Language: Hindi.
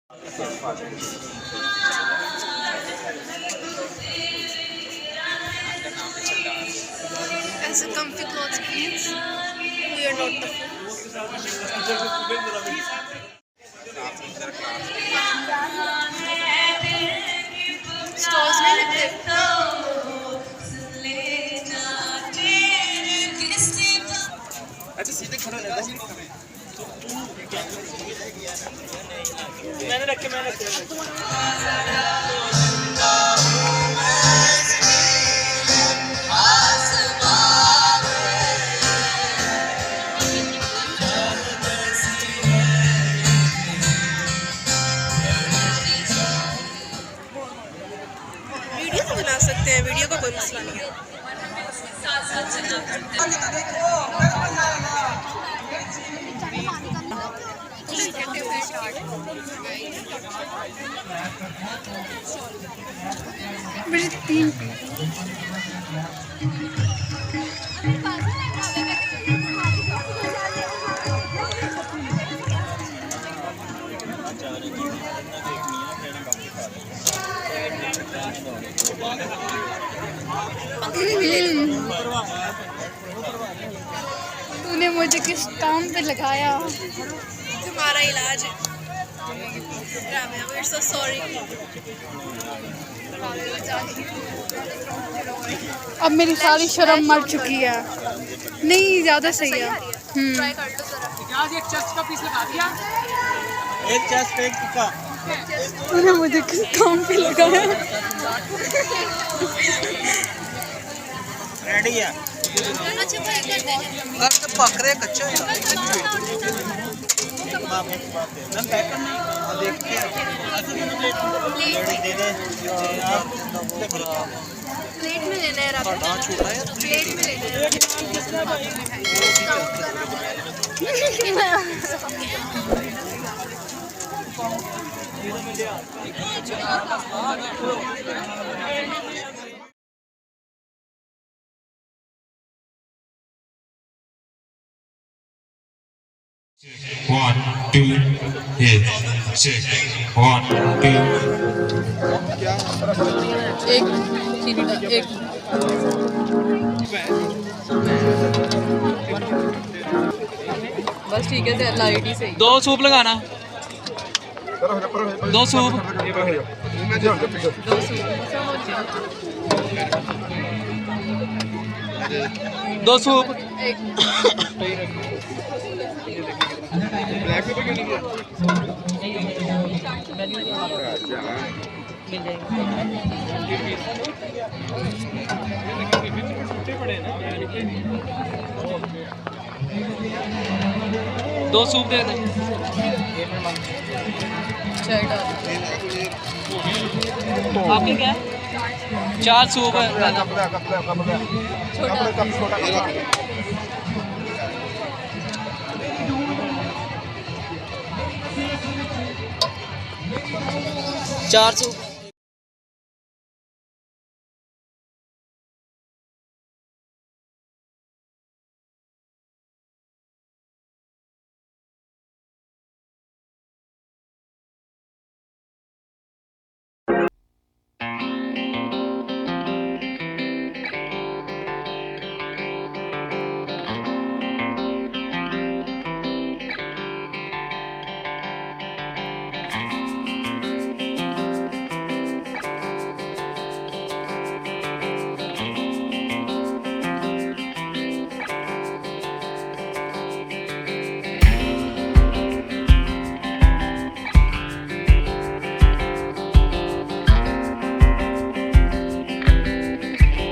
As a comfy clothes please. We are not the stores नहीं लगते। अच्छा सीधे खड़ा रहता है। मैंने रखे वीडियो तो बना सकते हैं, वीडियो का कोई मसला नहीं है। मेरे 3 तूने मुझे किस काम पे लगाया? तुम्हारा इलाज। We're so sorry. अब मेरी सारी शर्म मर चुकी है। नहीं ज़्यादा सही है। ट्राई कर लो जरा। एक चेस्ट का पीस लगा दिया। एक चेस्ट एक टिक्का। तूने मुझे किस काम पे लगाया? रेडी है। पक रहे कच्चे प्लेट में लेना है। प्लेट में लेना है। 1 2 hit check 1 2 एक बस ठीक है, लाइट ही सही। 2 सूप लगाना। 2 सूप। 2 सूप। ब्लैक पेपर क्यों नहीं किया? मिल जाएगा। 2 सूप दे दे। आपके क्या? 4 सूप है। चार सूप।